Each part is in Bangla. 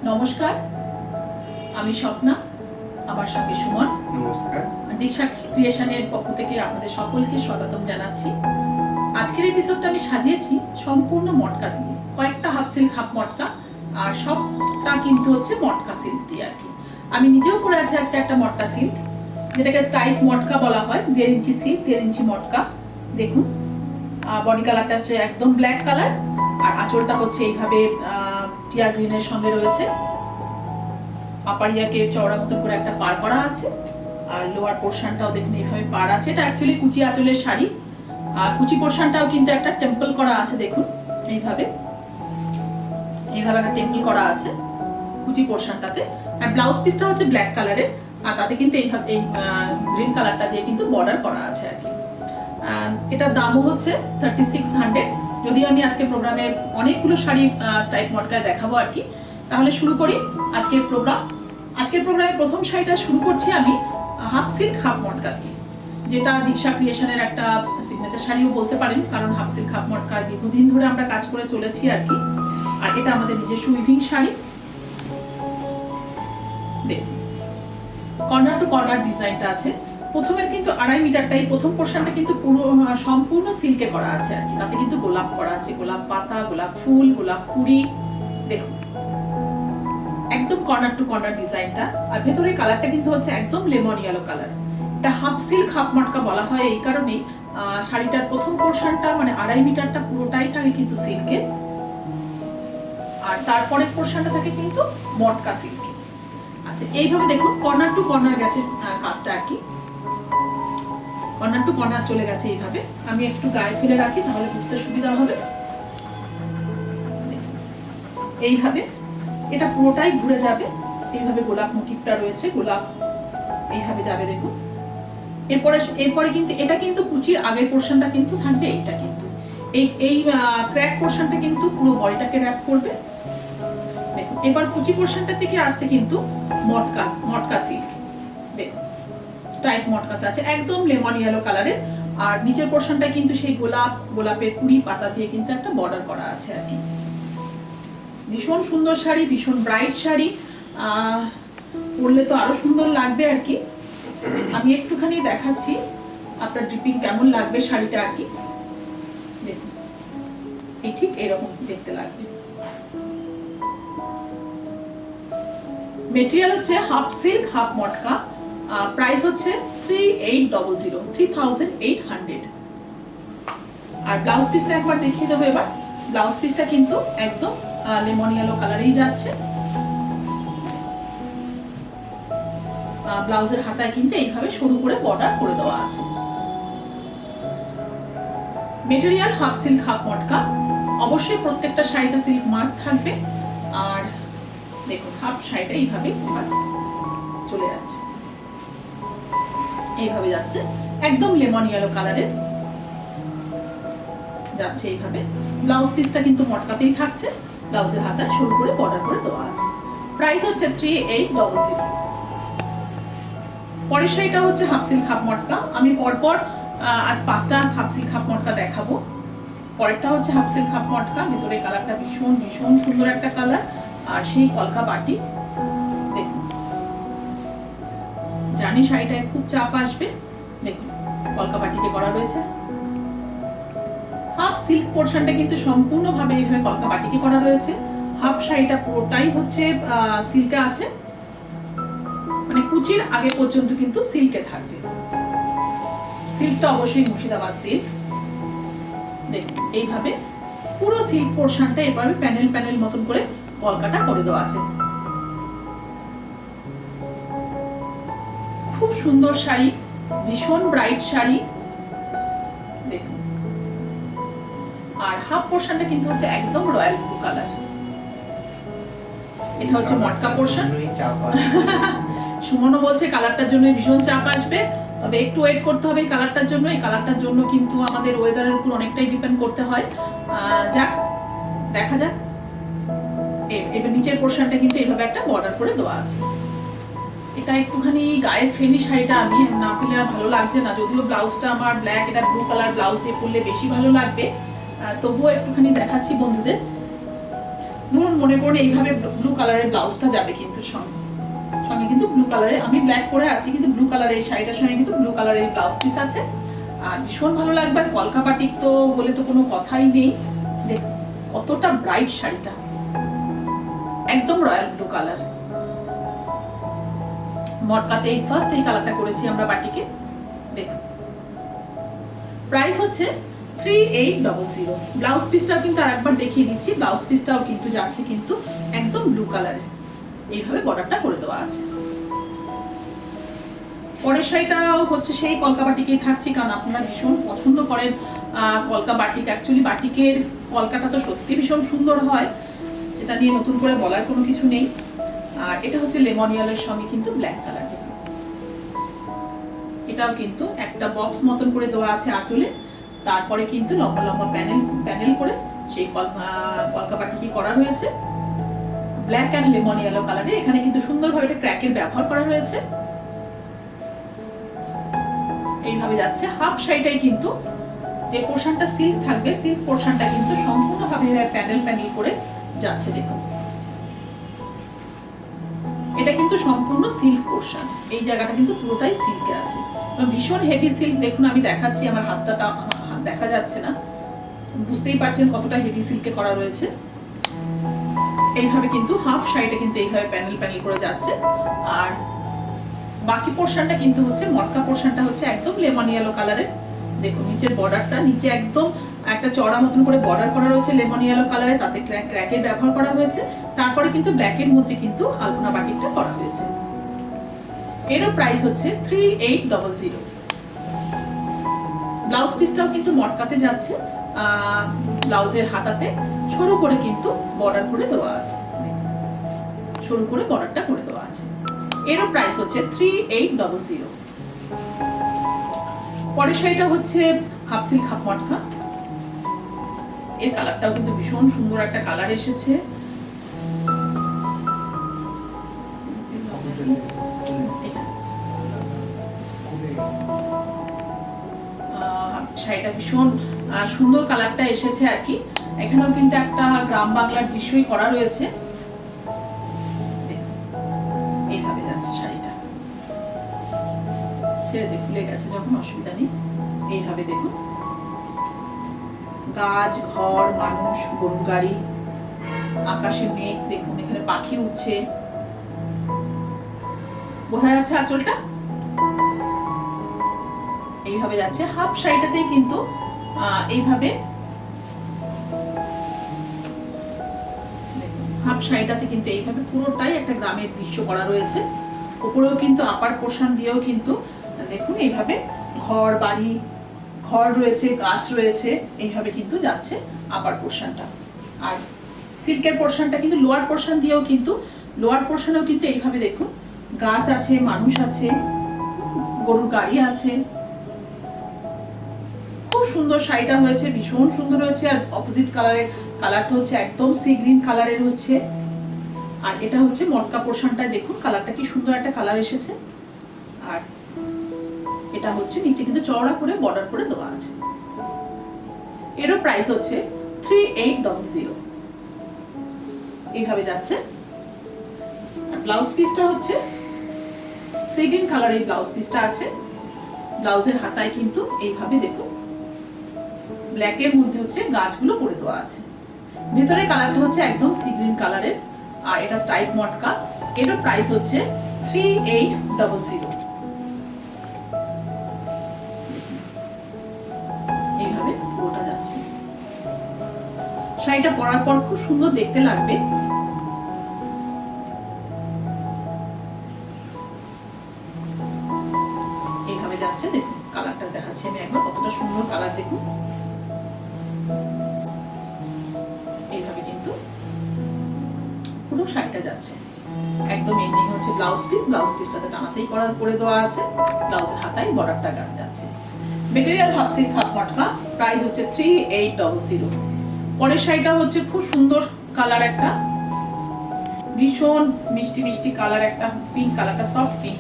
নমস্কার, আমি স্বপ্না, আমার সঙ্গে সুমন। নমস্কার। দীক্ষা ক্রিয়েশনের পক্ষ থেকে আপনাদের সকলকে স্বাগতম জানাচ্ছি। আজকের এপিসোডটা আমি সাজিয়েছি সম্পূর্ণ মটকা দিয়ে, কয়েকটা হাফ সিল্ক হাফ মটকা, আর সবটা কিন্তু হচ্ছে মটকা সিল্ক দিয়ে আর কি। আমি নিজেও পরে আছি আজকে একটা মটকা সিল্ক, যেটাকে স্টাইপ মটকা বলা হয়। 1.5 ইঞ্চি সিল্ক, 1.5 ইঞ্চি মটকা। দেখুন, বডি কালারটা হচ্ছে একদম ব্ল্যাক কালার, আর আঁচলটা হচ্ছে এইভাবে টিয়ার গ্রিনের সঙ্গে রয়েছে। আপারিয়াকে চওড়া মতন করে একটা পার করা আছে, আর লোয়ার পোর্শনটাও দেখুন এইভাবে পার আছে। এটা অ্যাকচুয়ালি কুচি আঁচলের শাড়ি, আর কুচি পোর্শনটাও কিন্তু একটা টেম্পল করা আছে। দেখুন এইভাবে এইভাবে একটা টেম্পল করা আছে কুচি পোর্শনটাতে। আর ব্লাউজ পিসটা হচ্ছে ব্ল্যাক কালারের, আর তাতে কিন্তু এইভাবে এই গ্রিন কালারটা দিয়ে কিন্তু বর্ডার করা আছে আর কি। এটার দামও হচ্ছে 3600। যদি আমি আজকে প্রোগ্রামের অনেকগুলো শাড়ি স্টাইপ মটকায় দেখাবো আর কি। তাহলে শুরু করি আজকের প্রোগ্রাম। আজকের প্রোগ্রামে প্রথম শাড়িটা শুরু করছি আমি হাফ সিল্ক হাফ মটকা দিয়ে, যেটা দীক্ষা ক্রিয়েশনের একটা সিগনেচার শাড়িও বলতে পারেন, কারণ হাফ সিল্ক হাফ মটকা দীর্ঘদিন ধরে আমরা কাজ করে চলেছি আর কি। আর এটা আমাদের নিজস্ব উইভিং শাড়ি। দেখুন, কর্নার টু কর্নার ডিজাইনটা আছে। প্রথমের কিন্তু 2.5 মিটারটাই প্রথম পোর্শনটা কিন্তু পুরো সম্পূর্ণ সিল্কে করা আছে আর কি। তাতে কিন্তু গোলাপ করা আছে, গোলাপ পাতা, গোলাপ ফুল, গোলাপ কুড়ি। দেখুন একদম কর্নার টু কর্নার ডিজাইনটা। আর ভেতরে কালারটা কিন্তু হচ্ছে একদম লেমন ইয়েলো কালার। এটা হাফ সিল্ক হাফ মটকা বলা হয় এই কারণেই, শাড়িটার প্রথম পোর্শনটা মানে 2.5 মিটারটা পুরোটাই থাকে কিন্তু সিল্কে, আর তারপরের পোর্শনটা থাকে কিন্তু মটকা সিল্কে। আচ্ছা, এইভাবে দেখুন কর্নার টু কর্নার গেছে কাজটা আর কি। কর্নার টু কর্নার চলে গেছে এইভাবে। আমি একটু গায়ে ফেলে রাখি, তাহলে বুঝতে সুবিধা হবে। এইভাবে এটা পুরোটাই ঘুরে যাবে। এইভাবে গোলাপ মোটিভটা রয়েছে, গোলাপ এইভাবে যাবে দেখুন। এরপরে কিন্তু এটা কিন্তু কুচির আগের পোর্শনটা কিন্তু থাকবে। এইটা কিন্তু এই ক্র্যাক পোর্শনটা কিন্তু পুরো বডিটাকে র‍্যাপ করবে। দেখুন এবার কুচি পোর্শনটা থেকে আসছে কিন্তু মটকা সিল্ক। দেখুন স্টাইপ মটকাতে আছে একদম লেমন ইয়েলো কালারের, আর নিচের পোর্শনটা কিন্তু সেই গোলাপের কুড়ি পাতা দিয়ে কিন্তু একটা বর্ডার করা আছে আর কি। ভীষণ সুন্দর শাড়ি, ভীষণ ব্রাইট শাড়ি, পরলে তো আরো সুন্দর লাগবে আর কি। আমি একটুখানি দেখাচ্ছি আপনার ড্রিপিং কেমন লাগবে শাড়িটা আর কি। দেখুন এই ঠিক এরকম দেখতে লাগবে। মেটেরিয়াল হচ্ছে half silk half matka. Price হচ্ছে 3800। আর ব্লাউজ পিসটা একবার দেখিয়ে দেবো এবার। ব্লাউজ পিসটা কিন্তু একদম লেমন ইয়েলো কালারেই যাচ্ছে। ব্লাউজের হাতায় কিন্তু এইভাবে সরু করে বর্ডার করে দেওয়া আছে। মেটেরিয়াল হাফ সিল্ক হাফ মটকা। অবশ্যই প্রত্যেকটা শাড়িতে সিল্ক মার্ক থাকবে। আর দেখুন হাফ শাড়িটা এইভাবে চলে যাচ্ছে, এইভাবে যাচ্ছে একদম লেমন ইয়েলো কালারের যাচ্ছে এইভাবে। ব্লাউজ পিসটা কিন্তু মটকাতেই থাকছে, ব্লাউজের হাতায় সরু করে বর্ডার করে দেওয়া আছে। প্রাইস হচ্ছে 3800। পরের শাড়িটা হচ্ছে হাফ সিল্ক হাফ মটকা। আমি পরপর আজ 5টা হাফ সিল্ক হাফ মটকা দেখাবো। পরেরটা হচ্ছে হাফ সিল্ক হাফ মটকা। ভেতরে কালারটা ভীষণ ভীষণ সুন্দর একটা কালার, আর সেই কলকা বাটি। দেখুন জানি শাড়িটায় খুব চাপ আসবে। দেখুন কলকা বাটিকে করা রয়েছে। হাফ সিল্ক পোর্শনটা কিন্তু সম্পূর্ণভাবে এইভাবে কলকা বাটিকে করা রয়েছে। হাফ শাড়িটা পুরোটাই হচ্ছে সিল্কে আছে, মানে কুচির আগে পর্যন্ত কিন্তু সিল্কে থাকবে। সিল্কটা অবশ্যই মুর্শিদাবাদ সিল্ক। দেখুন এইভাবে পুরো সিল্ক পোর্শনটা এভাবে প্যানেল প্যানেল মতন করে কলকাটা করে দেওয়া আছে। খুব সুন্দর শাড়ি, ভীষণ ব্রাইট শাড়ি। দেখুন আর হাফ পোর্শনটা কিন্তু হচ্ছে একদম রয়্যাল ব্লু কালার। এটা হচ্ছে মটকা পোর্শন। সুমনও বলছে কালারটার জন্য ভীষণ চাপ আসবে, তবে একটু ওয়েট করতে হবে এই কালারটার জন্য। এই কালারটার জন্য কিন্তু আমাদের ওয়েদারের উপর অনেকটাই ডিপেন্ড করতে হয়। যাক দেখা যাক। এবার নিচের পোর্শনটা কিন্তু এইভাবে একটা বর্ডার করে দেওয়া আছে। এটা একটুখানি গায়ে ফেনি শাড়িটা আমি না পেলে আর ভালো লাগছে না, যদিও ব্লাউজটা আমার ব্ল্যাক, এটা ব্লু কালার ব্লাউজ দিয়ে পরলে বেশি ভালো লাগবে। তবুও একটুখানি দেখাচ্ছি বন্ধুদের। ধরুন মনে করুন এইভাবে ব্লু কালারের ব্লাউজটা যাবে কিন্তু সঙ্গে সঙ্গে কিন্তু ব্লু কালারের, আমি ব্ল্যাক পরে আছি কিন্তু ব্লু কালারের এই শাড়িটার সঙ্গে কিন্তু ব্লু কালারের ব্লাউজ পিস আছে। আর ভীষণ ভালো লাগবে। আর কলকা বাটিক তো বলে তো কোনো কথাই নেই। দেখ কতটা ব্রাইট শাড়িটা, একদম রয়্যাল ব্লু কালার। মটকাতে এই ফার্স্ট এই কালারটা করেছি আমরা বাটিকে। দেখুন প্রাইস হচ্ছে 3800। ব্লাউজ পিসটাও কিন্তু আরেকবার দেখিয়ে দিচ্ছি। ব্লাউজ পিসটাও কিন্তু যাচ্ছে কিন্তু একদম ব্লু কালারের, এইভাবে বর্ডারটা করে দেওয়া আছে। পরের শাড়িটাও হচ্ছে সেই কলকা বাটিকেই থাকছে, কারণ আপনারা ভীষণ পছন্দ করেন কলকা বাটিক। অ্যাকচুয়ালি বাটিকের কলকাটা তো সত্যি ভীষণ সুন্দর হয়, এটা নিয়ে নতুন করে বলার কোনো কিছু নেই। আর এটা হচ্ছে লেমন ইয়েলোর সঙ্গে কিন্তু ব্ল্যাক কালার। এটাও কিন্তু একটা বক্স মতন করে দেওয়া আছে আঁচলে, তারপরে কিন্তু লম্বা লম্বা প্যানেল করে সেই কলকা বাটিকি করা রয়েছে ব্ল্যাক অ্যান্ড লেমন ইয়েলো কালারে। এখানে কিন্তু সুন্দরভাবে একটা ক্র্যাকের ব্যবহার করা হয়েছে। এইভাবে যাচ্ছে। হাফ শাড়িটাই কিন্তু যে পোর্শনটা সিল্ক থাকবে, সিল্ক পোর্শনটা কিন্তু সম্পূর্ণভাবে প্যানেল করে যাচ্ছে। দেখুন এটা কিন্তু সম্পূর্ণ সিল্ক পোর্শন, এই জায়গাটা কিন্তু পুরোটাই সিল্কে আছে এবং ভীষণ হেভি সিল্ক। দেখুন আমি দেখাচ্ছি, আমার হাতটা দেখা যাচ্ছে না, বুঝতেই পারছেন কতটা হেভি সিল্কে করা রয়েছে। এইভাবে কিন্তু হাফ শাড়িটা কিন্তু এইভাবে প্যানেল করে যাচ্ছে। আর বাকি পোর্শনটা কিন্তু হচ্ছে মটকা পোর্শনটা হচ্ছে একদম লেমন ইয়েলো কালারের। দেখুন নিচের বর্ডারটা, নিচে একদম একটা চড়া মতন করে বর্ডার করা রয়েছে লেমন ইয়েলো কালারে, তাতে ক্র্যাকের ব্যবহার করা হয়েছে। তারপরে কিন্তু ব্ল্যাকের মধ্যে কিন্তু আলপনা বাটিকটা করা হয়েছে। এরও প্রাইস হচ্ছে 3800। ব্লাউজ পিসটাও কিন্তু মটকাতে যাচ্ছে, ব্লাউজের হাতাতে সরু করে কিন্তু বর্ডার করে দেওয়া আছে, সরু করে বর্ডারটা করে দেওয়া আছে। এরও প্রাইস হচ্ছে 3800। পরের শাড়িটা হচ্ছে হাফ সিল্ক হাফ মটকা। এর কালারটাও কিন্তু ভীষণ সুন্দর একটা কালার এসেছে। শাড়িটা ভীষণ সুন্দর কালারটা এসেছে আর কি। এখানেও কিন্তু একটা গ্রাম বাংলার দৃশ্যই করা রয়েছে। এইভাবে যাচ্ছে শাড়িটা, ছেড়ে দিয়ে খুলে গেছে যখন, অসুবিধা নেই। এইভাবে দেখুন গাছ, ঘর, মানুষ, গরু গাড়ি, আকাশে মেঘ, দেখুন এখানে পাখি উঠছে, বোঝা যাচ্ছে আঁচলটা। এইভাবে যাচ্ছে। হাফ শাড়িটাতে কিন্তু এইভাবে হাফ শাড়িটাতে কিন্তু এইভাবে পুরোটাই একটা গ্রামের দৃশ্য করা রয়েছে। উপরেও কিন্তু আপার পোর্শন দিয়েও কিন্তু দেখুন এইভাবে ঘর বাড়ি, ঘর রয়েছে, গাছ রয়েছে, এইভাবে কিন্তু যাচ্ছে আপার পোর্শনটা। আর সিল্কের পোর্শনটা কিন্তু লোয়ার পোর্শন দিয়েও কিন্তু, লোয়ার পোর্শনেও কিন্তু এইভাবে দেখুন গাছ আছে, মানুষ আছে, গরুর গাড়ি আছে। খুব সুন্দর শাড়িটা হয়েছে, ভীষণ সুন্দর হয়েছে। আর অপোজিট কালারের কালারটা হচ্ছে একদম সি গ্রিন কালারের হচ্ছে। আর এটা হচ্ছে মটকা পোর্শনটা, দেখুন কালারটা কি সুন্দর একটা কালার এসেছে। আর এটা হচ্ছে নিচে কিন্তু চওড়া করে বর্ডার করে দেওয়া আছে। এরও প্রাইস হচ্ছে 3800। এইভাবে যাচ্ছে। আর ব্লাউজ পিসটা হচ্ছে সি গ্রিন কালারের ব্লাউজ পিসটা আছে। ব্লাউজের হাতায় কিন্তু এইভাবে দেখুন ব্ল্যাকের মধ্যে হচ্ছে গাছগুলো করে দেওয়া আছে। ভেতরে কালারটা হচ্ছে একদম সি গ্রিন কালারের। আর এটা স্টাইপ মটকা। এরও প্রাইস হচ্ছে 3800। এইভাবে পুরোটা যাচ্ছে। শাড়িটা পরার পর খুব সুন্দর দেখতে লাগবে। এইভাবে যাচ্ছে। দেখুন কালারটা দেখাচ্ছি আমি একবার, কতটা সুন্দর কালার দেখুন। এইভাবে কিন্তু পুরো শাড়িটা যাচ্ছে। একদম এন্ডিং হচ্ছে ব্লাউজ পিস, ব্লাউজ পিসটাতে টানাতেই করে দেওয়া আছে। ব্লাউজের হাতায় বর্ডারটা যাচ্ছে। Material half silk half matka, price হচ্ছে 3800। পরের শাড়িটা হচ্ছে খুব সুন্দর কালার, একটা ভীষণ মিষ্টি মিষ্টি কালার, একটা পিঙ্ক কালারটা soft pink,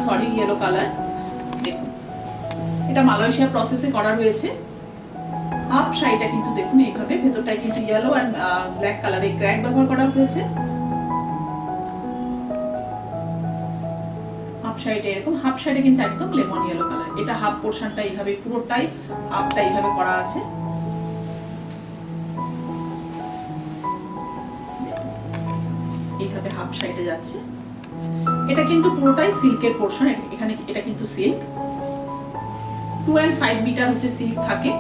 sorry yellow colour. দেখুন এটা মালয়েশিয়া প্রসেসে করা রয়েছে। হাফ শাড়িটা কিন্তু দেখুন এইভাবে ভেতরটায় কিন্তু ইয়েলো আর ব্ল্যাক কালারের ক্র্যাক ব্যবহার করা হয়েছে। হাফ শাড়িটা এরকম, হাফ শাড়ি কিন্তু একদম লেমন ইয়েলো কালার। এটা হাফ পোরশনটা এইভাবে পুরোটাই হাফটা এইভাবে করা আছে। এইভাবে হাফ শাড়িটা যাচ্ছে। এটা কিন্তু পুরোটাই সিল্কের পোরশন, এখানে এটা কিন্তু সিল্ক 2 and 5 মিটার হচ্ছে সিল্ক থাকে।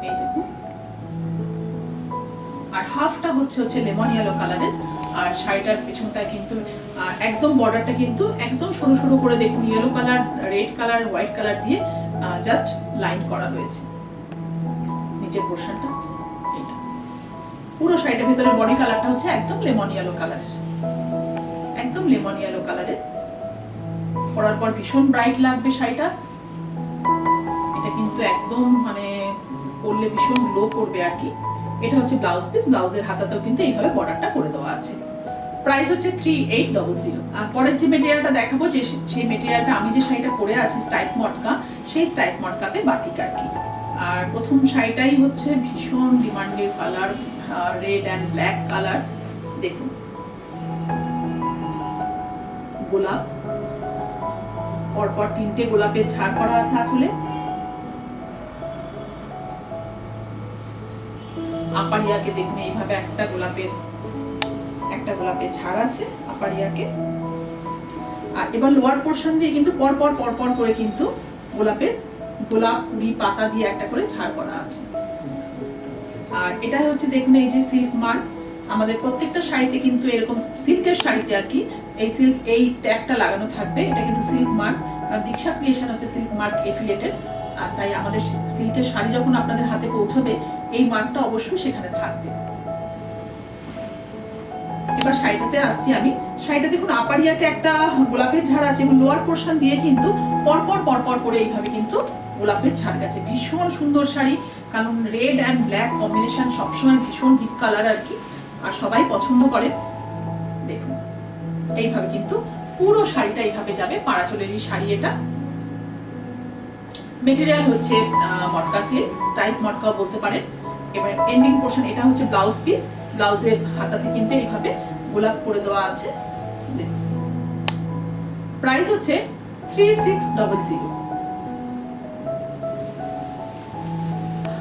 এই দেখুন, আর হাফটা হচ্ছে লেমন ইয়েলো কালারের। আর শাড়িটার পেছনটা কিন্তু একদম বর্ডারটা কিন্তু একদম সরু সরু করে দেখুন yellow colour, red colour, white colour দিয়ে জাস্ট লাইন করা রয়েছে। নিচের পোরশনটা এটা পুরো শাড়িটার ভিতরে বডি কালারটা হচ্ছে একদম লেমন ইয়েলো কালারের, একদম লেমন ইয়েলো কালারের। পরার পর ভীষণ ব্রাইট লাগবে শাড়িটা। এটা কিন্তু একদম মানে পরলে ভীষণ গ্লো করবে আর কি। এটা হচ্ছে ব্লাউজ পিস, ব্লাউজের হাতাতেও কিন্তু এইভাবে বর্ডারটা করে দেওয়া আছে। প্রাইস হচ্ছে 3800। আর পরের যে মেটেরিয়ালটা দেখাবো, যে সেই মেটেরিয়ালটা আমি যে শাড়িটা পরে আছি স্টাইপ মটকা, সেই স্টাইপ মটকাতে বাটিক আর কি। আর প্রথম শাড়িটাই হচ্ছে ভীষণ ডিমান্ডের colour, red and black colour. দেখুন গোলাপ, পরপর 3টে গোলাপের ঝাড় করা আছে আঁচলে। আপারিয়াকে দেখুন এইভাবে একটা গোলাপের ঝাড় আছে আপারিয়াকে। আর এবার লোয়ার পোরশন দিয়ে কিন্তু পরপর করে কিন্তু গোলাপ কুড়ি পাতা দিয়ে একটা করে ঝাড় করা আছে। আর এটা হচ্ছে দেখুন এই যে সিল্ক মার্ক, আমাদের প্রত্যেকটা শাড়িতে কিন্তু এরকম সিল্কের শাড়িতে আর কি এই ট্যাগটা লাগানো থাকবে। এটা কিন্তু সিল্ক মার্ক, কারণ দীক্ষা ক্রিয়েশন হচ্ছে সিল্ক মার্ক এফিলিয়েটেড। আর তাই আমাদের সিল্কের শাড়ি যখন আপনাদের হাতে পৌঁছবে এই মার্কটা অবশ্যই সেখানে থাকবে। এবার শাড়িটাতে আসছি আমি। শাড়িটা দেখুন আপারিয়াকে একটা গোলাপের ঝাড় আছে এবং লোয়ার পোরশন দিয়ে কিন্তু পরপর করে এইভাবে কিন্তু গোলাপের ঝাড় গেছে। ভীষণ সুন্দর শাড়ি, কারণ রেড অ্যান্ড ব্ল্যাক কম্বিনেশন সবসময় ভীষণ হিট কালার আর কি, আর সবাই পছন্দ করে। দেখুন এইভাবে কিন্তু পুরো শাড়িটা এইভাবে যাবে, পাড়াচলেরই শাড়ি এটা। মেটেরিয়াল হচ্ছে মটকা সিল্ক, স্টাইপ মটকাও বলতে পারেন। এবার এন্ডিং পোরশন, এটা হচ্ছে ব্লাউজ পিস, ব্লাউজের হাতাতে কিন্তু এইভাবে গোলাপ করে দেওয়া আছে। প্রাইস হচ্ছে 3600।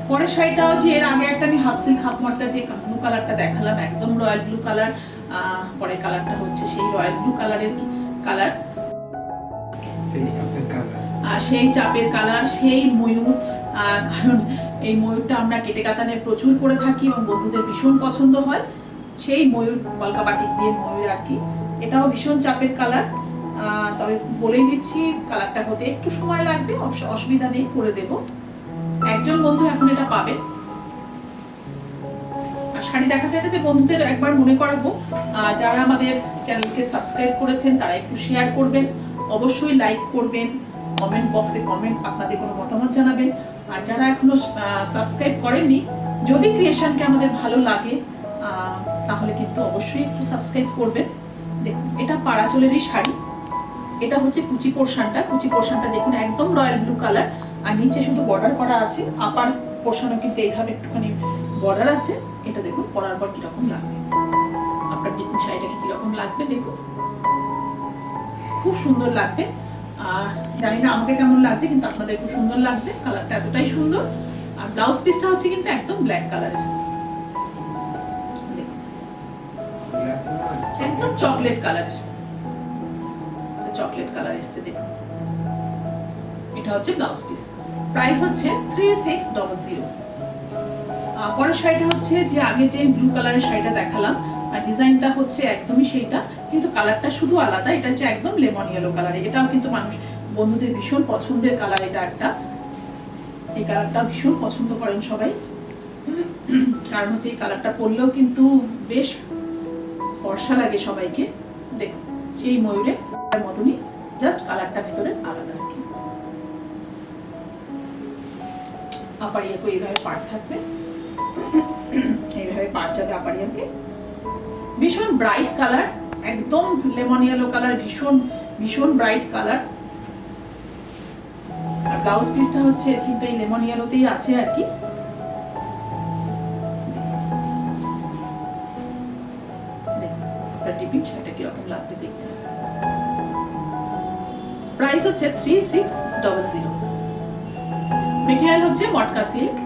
পরের শাড়িটাও যে এর আগে একটা আমি হাফ সিল্ক হাফ মটকা যে ব্লু কালারটা দেখালাম, একদম রয়্যাল ব্লু কালার। পরের কালারটা হচ্ছে সেই রয়্যাল ব্লু কালারের কালার, সেই চাপের কালার, সেই ময়ূর। কারণ এই ময়ূরটা আমরা কেটে কাতানে প্রচুর করে থাকি এবং বন্ধুদের ভীষণ পছন্দ হয়। সেই ময়ূর কলকা বাটিক দিয়ে ময়ূর আর কি। এটাও ভীষণ চাপের কালার, তবে বলেই দিচ্ছি কালারটা হতে একটু সময় লাগবে, অসুবিধা নেই, করে দেব। একজন বন্ধু এখন এটা পাবে। আর শাড়ি দেখাতে দেখাতে বন্ধুদের একবার মনে করাবো, যারা আমাদের চ্যানেলকে সাবস্ক্রাইব করেছেন তারা একটু শেয়ার করবেন, অবশ্যই লাইক করবেন, কমেন্ট বক্সে আপনাদের কোনো মতামত জানাবেন। আর যারা এখনো সাবস্ক্রাইব করেননি, যদি ক্রিয়েশনকে আমাদের ভালো লাগে তাহলে কিন্তু অবশ্যই একটু সাবস্ক্রাইব করবেন। দেখুন এটা পাড়াচলেরই শাড়ি। এটা হচ্ছে কুচি পোরশনটা দেখুন একদম রয়্যাল ব্লু কালার, আর নিচে শুধু বর্ডার করা আছে। আপার পোরশনও কিন্তু এইভাবে একটুখানি বর্ডার আছে। এটা দেখুন পরার পর কিরকম লাগবে, আপনার দেখুন শাড়িটাকে কিরকম লাগবে। দেখুন খুব সুন্দর লাগবে। জানি না আমাকে কেমন লাগছে, কিন্তু আপনাদের খুব সুন্দর লাগবে, কালারটা এতটাই সুন্দর। আর ব্লাউজ পিসটা হচ্ছে কিন্তু একদম ব্ল্যাক কালারের, একদম চকলেট কালার এসছে। দেখুন এটা হচ্ছে ব্লাউজ পিস। প্রাইস হচ্ছে 3600। পরের শাড়িটা হচ্ছে যে আগে যে ব্লু কালারের শাড়িটা দেখালাম, আর ডিজাইনটা হচ্ছে একদমই সেইটা, কিন্তু কালারটা শুধু আলাদা। এটা হচ্ছে একদম লেমন ইয়েলো কালার। এটাও কিন্তু বন্ধুদের ভীষণ পছন্দের কালার। এটা একটা, এই কালারটা ভীষণ পছন্দ করেন সবাই, কারণ হচ্ছে এই কালারটা পরলেও কিন্তু বেশ ফর্সা লাগে সবাইকে। দেখুন সেই ময়ূরের মতনই, জাস্ট কালারটা ভেতরে আলাদা আর কি। আপারিয়াকে এইভাবে পাড় থাকবে, এইভাবে পাড় যাবে আপারিয়াকে। ভীষণ ব্রাইট কালার, একদম লেমন ইয়েলো কালার, ভীষণ ব্রাইট কালার। আর ব্লাউজ পিসটা হচ্ছে কিন্তু এই লেমন ইয়েলোতেই আছে আর কি। টিপিং শাড়িটা কিরকম লাগবে দেখতে। প্রাইস হচ্ছে 3600। মেটেরিয়াল হচ্ছে মটকা সিল্ক।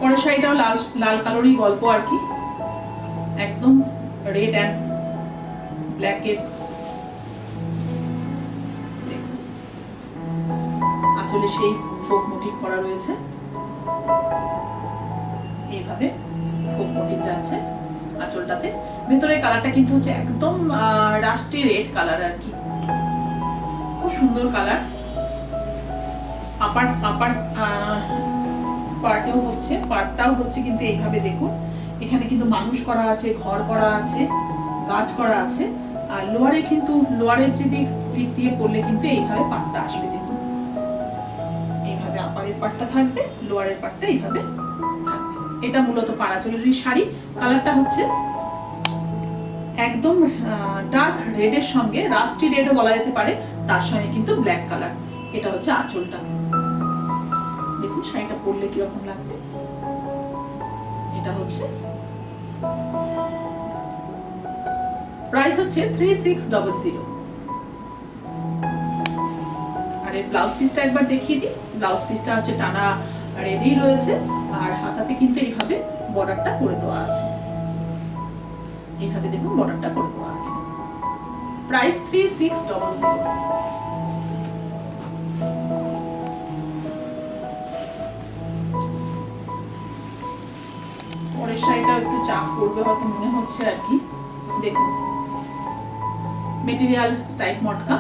পরের শাড়িটাও লাল লাল কালারই গল্প আর কি, একদম রেড অ্যান্ড ব্ল্যাক এর। আঁচলে সেই ফোক মোটিভ করা রয়েছে, এইভাবে ফোক মোটিভ যাচ্ছে আঁচলটাতে। ভেতরে কালারটা কিন্তু হচ্ছে একদম রাস্টি রেড কালার আর কি, খুব সুন্দর কালার। আপার আপার পার্টেও হচ্ছে, পার্টটাও হচ্ছে কিন্তু এইভাবে দেখুন, এখানে কিন্তু মানুষ করা আছে, ঘর করা আছে, গাছ করা আছে। আর লোয়ারে কিন্তু লোয়ারের যদি দিক দিয়ে পড়লে কিন্তু এইভাবে পাটটা আসবে, দেখুন এইভাবে আপারের পাটটা থাকবে, লোয়ারের পাটটা এইভাবে থাকবে। এটা মূলত পাড়াচলেরই শাড়ি। কালারটা হচ্ছে একদম ডার্ক রেডের সঙ্গে, রাস্টি রেডও বলা যেতে পারে, তার সঙ্গে কিন্তু ব্ল্যাক কালার। এটা হচ্ছে আঁচলটা, দেখুন শাড়িটা পরলে কিরকম লাগবে। এটা হচ্ছে প্রাইস হচ্ছে 3600। আর এর ব্লাউজ পিসটা একবার দেখিয়ে দিই। ব্লাউজ পিসটা হচ্ছে টানা রেডি রয়েছে, আর হাতাতে কিন্তু এইভাবে বর্ডারটা করে দেওয়া আছে, এইভাবে দেখুন বর্ডারটা করে দেওয়া আছে। প্রাইস 3600। পরের শাড়িটা একটু চাপ পড়বে হয়তো মনে হচ্ছে আর কি, দেখুন মেটেরিয়াল স্টাইপ মটকা।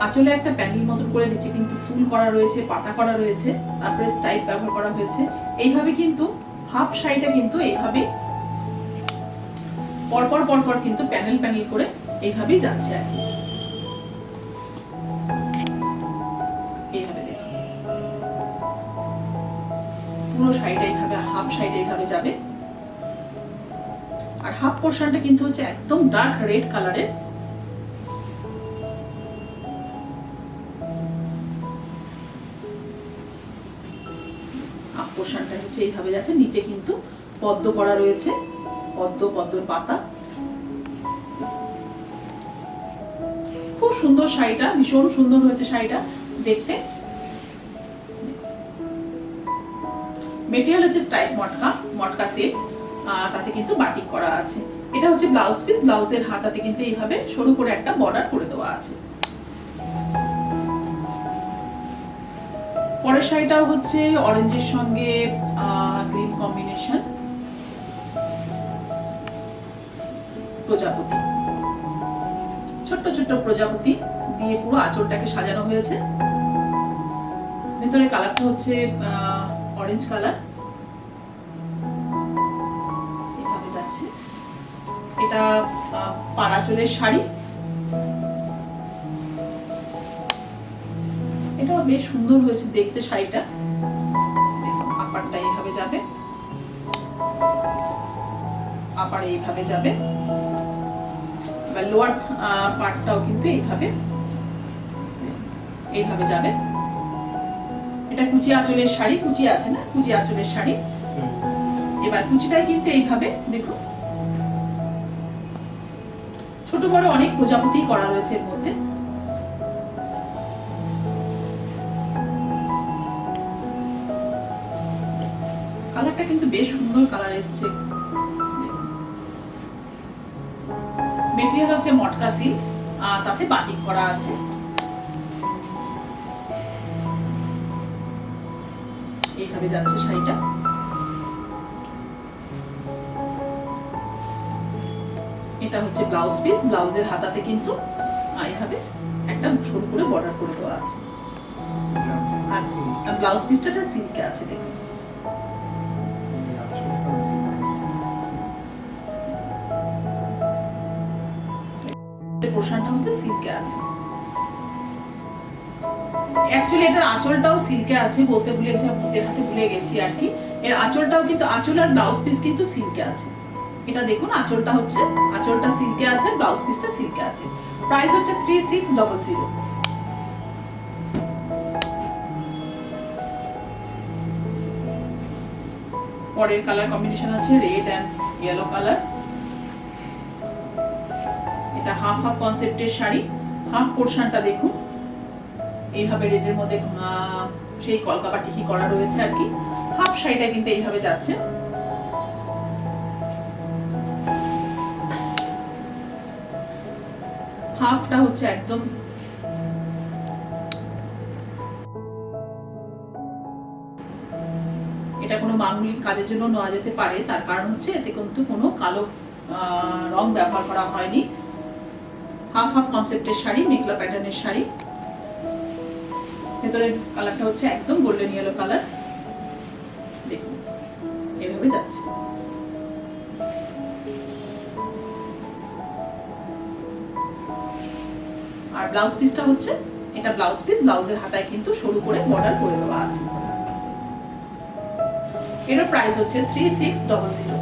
আঁচলে একটা প্যানেল মতো করে নিচে কিন্তু ফুল করা রয়েছে, পাতা করা রয়েছে, তারপরে স্টাইপ ব্যবহার করা হয়েছে। এইভাবে কিন্তু হাফ শাড়িটা কিন্তু এইভাবে পরপর পরপর কিন্তু প্যানেল প্যানেল করে এইভাবেই যাচ্ছে আর কি। এইভাবে দেখুন পুরো শাড়িটা এইভাবে, হাফ শাড়িটা এইভাবে যাবে। আর হাফ পোর্শনটা কিন্তু হচ্ছে একদম ডার্ক রেড কালারের। হাফ পোর্শনটা হচ্ছে এইভাবে যাচ্ছে, নিচে কিন্তু পদ্ম করা রয়েছে, পদ্মর পাতা। খুব সুন্দর শাড়িটা, ভীষণ সুন্দর হয়েছে শাড়িটা দেখতে। মেটেরিয়াল হচ্ছে স্টাইপ মটকা, মটকা সেট, তাতে কিন্তু বাটিক করা আছে। এটা হচ্ছে ব্লাউজ পিস। ব্লাউজের হাতাতে কিন্তু এইভাবে সরু করে একটা বর্ডার করে দেওয়া আছে। পরের শাড়িটাও হচ্ছে অরেঞ্জের সঙ্গে গ্রিন কম্বিনেশন, প্রজাপতি, ছোট্ট ছোট্ট প্রজাপতি দিয়ে পুরো আঁচলটাকে সাজানো হয়েছে। ভেতরে কালারটা হচ্ছে অরেঞ্জ কালার, এইভাবে যাচ্ছে। এটা পাড়াচলের শাড়ি, এটাও বেশ সুন্দর হয়েছে দেখতে শাড়িটা। আপারটা এইভাবে যাবে, আপার এইভাবে যাবে, এবার লোয়ার পার্টটাও কিন্তু এইভাবে এইভাবে যাবে। এটা কুচি আঁচলের শাড়ি, কুচি আছে না, কুচি আঁচলের শাড়ি। এবার কুচিটাই কিন্তু এইভাবে দেখুন, ছোট বড় অনেক প্রজাপতি করা রয়েছে এর মধ্যে। কালারটা কিন্তু বেশ সুন্দর কালার এসছে। মেটেরিয়াল হচ্ছে মটকা সিল্ক, তাতে বাটিক করা আছে। এইভাবে যাচ্ছে শাড়িটা। এটা হচ্ছে ব্লাউজ পিস। ব্লাউজের হাতাতে কিন্তু এইভাবে একটা সরু করে বর্ডার করে দেওয়া আছে। ব্লাউজ পিসটা সিল্কে আছে দেখুন। পোর্শনটা হচ্ছে সিল্কে আছে। অ্যাকচুয়ালি এটার আঁচলটাও সিল্কে আছে, দেখাতে ভুলে গেছি আর কি। এর আঁচলটাও কিন্তু, আঁচল আর ব্লাউজ পিস কিন্তু সিল্কে আছে। এটা দেখুন আঁচলটা সিল্কে আছে, ব্লাউজ পিসটা সিল্কে আছে। প্রাইস হচ্ছে 3600। পরের কালার কম্বিনেশন আছে রেড এন্ড ইয়েলো কালার। এটা হাফ হাফ কনসেপ্টের শাড়ি। হাফ পোরশনটা দেখুন এইভাবে রেডের মধ্যে সেই কলকা টিকি করা রয়েছে আর কি। হাফ শাড়িটা কিন্তু এইভাবে যাচ্ছে। হাফটা হচ্ছে একদম এটা কোনো মাঙ্গলিক কাজের জন্য নেওয়া যেতে পারে, তার কারণ হচ্ছে এতে কিন্তু কোনো কালো রং ব্যবহার করা হয়নি। হাফ হাফ কনসেপ্টের শাড়ি, মেখলা প্যাটার্নের শাড়ি। ভেতরের কালারটা হচ্ছে একদম গোল্ডেন ইয়েলো কালার। দেখুন এভাবে যাচ্ছে। আর ব্লাউজ পিসটা হচ্ছে এটা ব্লাউজ পিস, ব্লাউজের হাতায় কিন্তু সরু করে বর্ডার করে দেওয়া আছে। এর প্রাইস হচ্ছে 3600।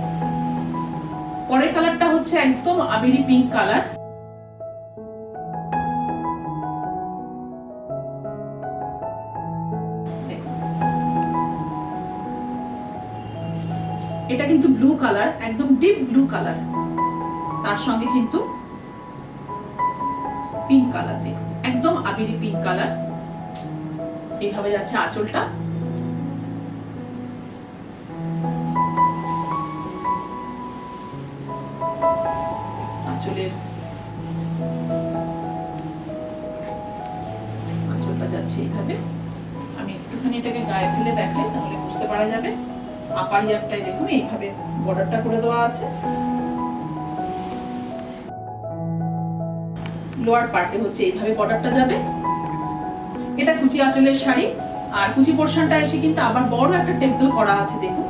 পরের কালারটা হচ্ছে একদম আবেরি পিঙ্ক কালার। এটা কিন্তু ব্লু কালার, একদম ডিপ ব্লু কালার, তার সঙ্গে কিন্তু পিঙ্ক কালার, দেখুন একদম আবেরি পিঙ্ক কালার। এইভাবে যাচ্ছে আঁচলটা। আঁচলটা যাচ্ছে এইভাবে। আমি একটুখানি এটাকে গায়ে ফেলে দেখাই, তাহলে বুঝতে পারা যাবে। আপার ইয়ারটাই দেখুন এইভাবে বর্ডারটা করে দেওয়া আছে। লোয়ার পার্টে হচ্ছে এইভাবে বর্ডারটা যাবে। এটা কুচি আঁচলের শাড়ি। আর কুচি পোরশনটা এসে কিন্তু আবার বড় একটা টেম্পল করা আছে, দেখুন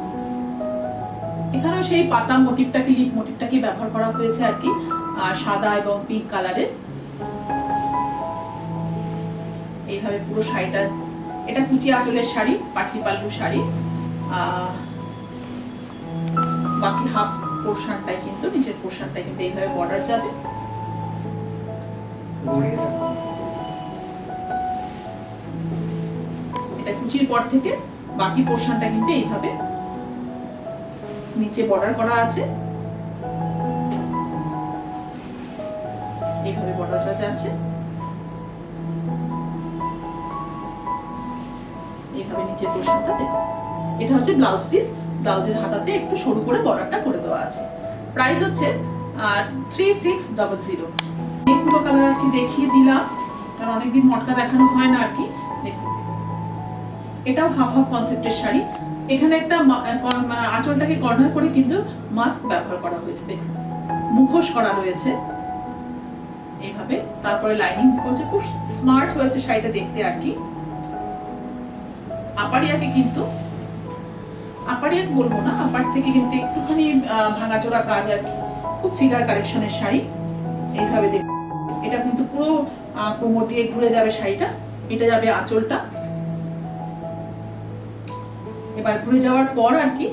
এখানেও সেই পাতা মোটিভটাকে, লিপ মোটিভটাকে ব্যবহার করা হয়েছে আর কি, সাদা এবং পিঙ্ক কালারের। এইভাবে পুরো শাড়িটা, এটা কুচি আঁচলের শাড়ি, পাট্টি পাল্লু শাড়ি। বাকি হাফ পোরশনটাই কিন্তু, নিচের পোরশনটাই কিন্তু এইভাবে বর্ডার যাবে। এটা কুচির পর থেকে বাকি পোরশনটা কিন্তু এইভাবে নিচে বর্ডার করা আছে। এইভাবে বর্ডারটা যাচ্ছে, এইভাবে নিচের পোরশনটা দেখুন। এটা হচ্ছে ব্লাউজ পিস, ব্লাউজের হাতাতে একটু সরু করে বর্ডারটা করে দেওয়া আছে। প্রাইস হচ্ছে 3600। অনেকগুলো কালার আজকে দেখিয়ে দিলাম, কারণ অনেকদিন মটকা দেখানো হয় না আর কি। দেখুন এটাও হাফ হাফ কনসেপ্টের শাড়ি। এখানে একটা আঁচলটাকে কর্নার করে কিন্তু মাস্ক ব্যবহার করা হয়েছে, দেখুন মুখোশ করা রয়েছে এইভাবে। তারপরে লাইনিং করেছে, খুব স্মার্ট হয়েছে শাড়িটা দেখতে আর কি। আপারিয়াকে কিন্তু, আপারিয়া বলবো না, আপার থেকে কিন্তু একটুখানি ভাঙাচোরা কাজ আর কি। খুব ফিগার কালেকশনের শাড়ি। এইভাবে দেখুন এটা কিন্তু পুরো কোমর দিয়ে ঘুরে যাবে শাড়িটা। এটা যাবে আঁচলটা। এবার ঘুরে যাওয়ার পর আর কি,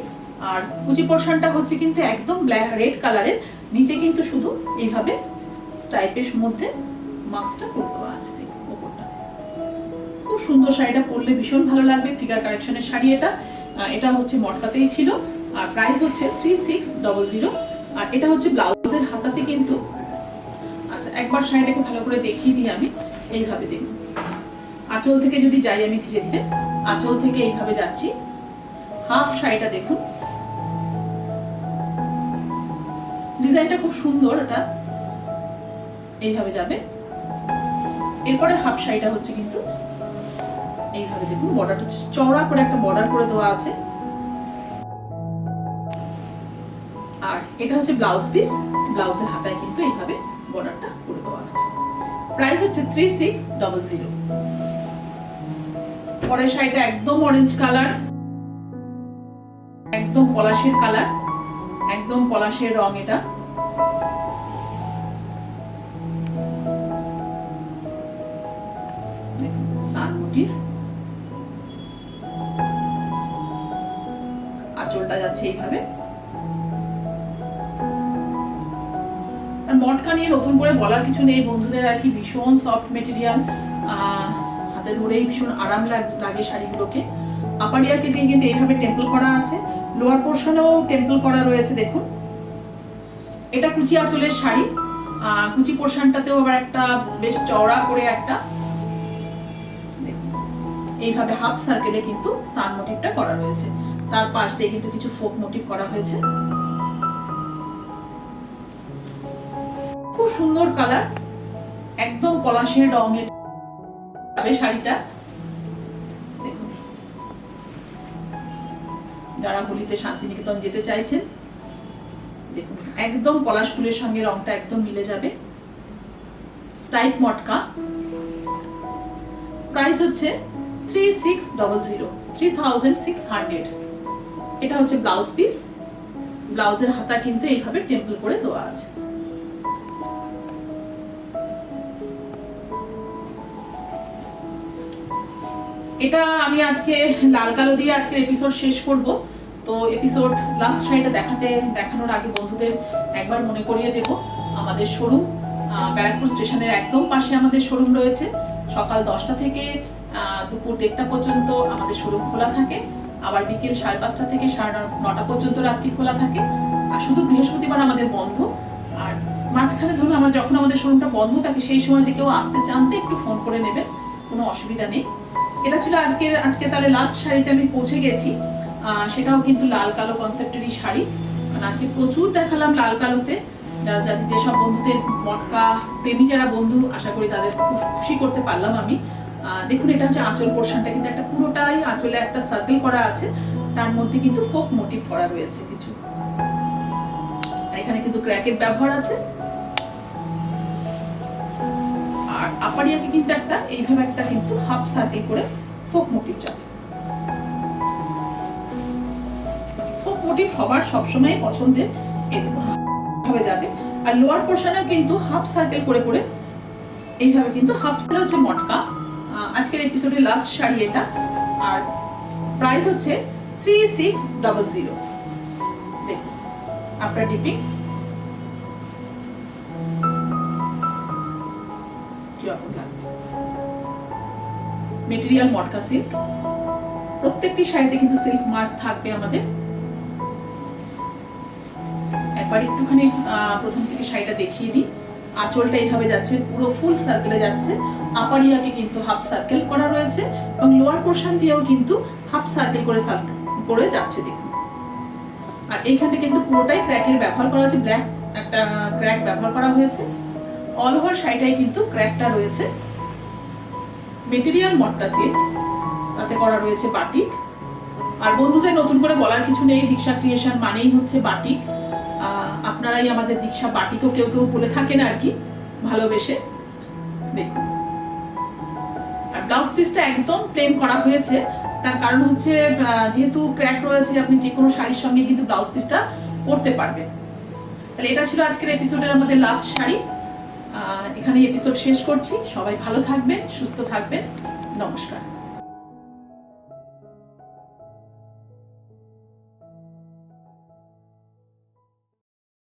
আর কুচি পোরশনটা হচ্ছে কিন্তু একদম ব্ল্যাক রেড কালারের। নিচে কিন্তু শুধু এইভাবে স্টাইপের মধ্যে মাস্কটা করে দেওয়া আছে, দেখুন ওপরটা। খুব সুন্দর শাড়িটা, পরলে ভীষণ ভালো লাগবে। ফিগার কালেকশনের শাড়ি এটা। এটা হচ্ছে মটকাতেই ছিল। আর প্রাইস হচ্ছে 3600। আর এটা হচ্ছে ব্লাউজের হাতাতে কিন্তু। আচ্ছা একবার শাড়িটাকে ভালো করে দেখিয়ে দিই আমি। এইভাবে দেখুন আঁচল থেকে যদি যাই আমি ধীরে ধীরে, আঁচল থেকে এইভাবে যাচ্ছি। হাফ শাড়িটা দেখুন, ডিজাইনটা খুব সুন্দর। এটা এইভাবে যাবে। এরপরে হাফ শাড়িটা হচ্ছে কিন্তু এইভাবে দেখুন, বর্ডারটা চওড়া করে একটা বর্ডার করে দেওয়া আছে। আর এটা হচ্ছে ব্লাউজ পিস, ব্লাউজের হাতায় কিন্তু এইভাবে বর্ডারটা করে দেওয়া আছে। প্রাইস হচ্ছে 3600। পরের শাড়িটা একদম অরেঞ্জ কালার, একদম পলাশের কালার, একদম পলাশের রং। এটা সান মোটিভ। আঁচলটা যাচ্ছে এইভাবে। আর মটকা নিয়ে নতুন করে বলার কিছু নেই বন্ধুদের, আর কি ভীষণ সফট মেটেরিয়াল, হাতে ধরেই ভীষণ আরাম লাগে শাড়িগুলোকে। আপার ইয়াকে দিয়ে কিন্তু এইভাবে টেম্পল করা আছে, লোয়ার পোর্শনেও টেম্পল করা রয়েছে দেখুন। এটা কুচি আঁচলের শাড়ি, কুচি পোর্শনটাতেও আবার একটা বেশ চওড়া করে একটা এইভাবে হাফ সার্কেলে কিন্তু স্টার মোটিভটা করা রয়েছে, তার পাশ দিয়ে কিন্তু কিছু ফোক মোটিভ করা হয়েছে। খুব সুন্দর কালার, একদম পলাশের রঙের শাড়িটা। দেখুন যারা হোলিতে শান্তিনিকেতন যেতে চাইছেন, দেখুন একদম পলাশ ফুলের সঙ্গে রংটা একদম মিলে যাবে। স্টাইপ মটকা, প্রাইস হচ্ছে 3600। এটা হচ্ছে ব্লাউজ পিস, ব্লাউজের হাতা কিন্তু এইভাবে টেম্পল করে দেওয়া আছে। এটা আমি আজকে লাল কালো দিয়ে আজকের এপিসোড শেষ করব। তো এপিসোড লাস্ট শাড়িটা দেখানোর আগে বন্ধুদের একবার মনে করিয়ে দেব আমাদের শোরুম ব্যারাকপুর স্টেশনের একদম পাশে আমাদের শোরুম রয়েছে। সকাল 10টা থেকে দুপুর 1টা পর্যন্ত আমাদের শোরুম খোলা থাকে, আবার বিকেল 5:30 থেকে 9:30 পর্যন্ত রাত্রি খোলা থাকে, আর শুধু বৃহস্পতিবার আমাদের বন্ধ। আর মাঝখানে ধরুন যখন আমাদের শোরুমটা বন্ধ থাকে সেই সময় কেউ আসতে চানতে একটু ফোন করে নেবেন, কোনো অসুবিধা নেই। এটা ছিল আজকে তাহলে লাস্ট শাড়িতে আমি পৌঁছে গেছি, সেটাও কিন্তু লাল কালো কনসেপ্টেরই শাড়ি। মানে আজকে প্রচুর দেখালাম লাল কালোতে, যেসব বন্ধুদের মটকা প্রেমী যারা বন্ধু, আশা করি তাদের খুব খুশি করতে পারলাম আমি। দেখুন এটা হচ্ছে আঁচল পোর্শনটা, কিন্তু একটা পুরোটাই আঁচলে একটা সার্কেল করা আছে, তার মধ্যে কিন্তু ফোক মোটিভ করা রয়েছে কিছু। এখানে কিন্তু ক্র্যাকের ব্যবহার আছে, আর আপারিয়াকে কিন্তু একটা এইভাবে একটা কিন্তু হাফ সার্কেল করে ফোক মোটিভ যাবে। ফোক মোটিভ সবার সবসময় পছন্দের, এইভাবে যাবে। আর লোয়ার পোর্শনেও কিন্তু হাফ সার্কেল করে করে এইভাবে কিন্তু হাফ সার্কেল হচ্ছে মটকা। আজকের এপিসোডের লাস্ট শাড়ি এটা, আর প্রাইস হচ্ছে 3600। দেখুন আপনার ডিপিং কিরকম লাগবে। মেটেরিয়াল মটকা সিল্ক, প্রত্যেকটি শাড়িতে কিন্তু সিল্ক মার্ক থাকবে আমাদের। একবার একটুখানি প্রথম থেকে শাড়িটা দেখিয়ে দিই। আঁচলটা এইভাবে যাচ্ছে, পুরো ফুল সার্কেলে যাচ্ছে, আপার ইয়াকে কিন্তু হাফ সার্কেল করা রয়েছে, এবং লোয়ার পোর্শন দিয়েও কিন্তু হাফ সার্কেল করে যাচ্ছে দেখুন। আর এইখানে কিন্তু পুরোটাই ক্র্যাকের ব্যবহার করা হয়েছে, ব্ল্যাক একটা ক্র্যাক ব্যবহার করা হয়েছে। অল ওভার শাড়িটাই কিন্তু ক্র্যাকটা রয়েছে। মেটেরিয়াল মটকা সিল্ক, তাতে করা রয়েছে বাটিক। আর বন্ধুদের নতুন করে বলার কিছু নেই, দীক্ষা ক্রিয়েশন মানেই হচ্ছে বাটিক। আপনারাই আমাদের দীক্ষা বাটিকও কেউ কেউ বলে থাকেন আর কি ভালোবেসে। দেখুন আর ব্লাউজ পিসটা একদম প্লেন করা হয়েছে, তার কারণ হচ্ছে যেহেতু ক্র্যাক রয়েছে, আপনি যে কোনো শাড়ির সঙ্গে কিন্তু ব্লাউজ পিসটা পরতে পারবেন। তাহলে এটা ছিল আজকের এপিসোডের আমাদের লাস্ট শাড়ি। এখানে এপিসোড শেষ করছি। সবাই ভালো থাকবেন, সুস্থ থাকবেন, নমস্কার।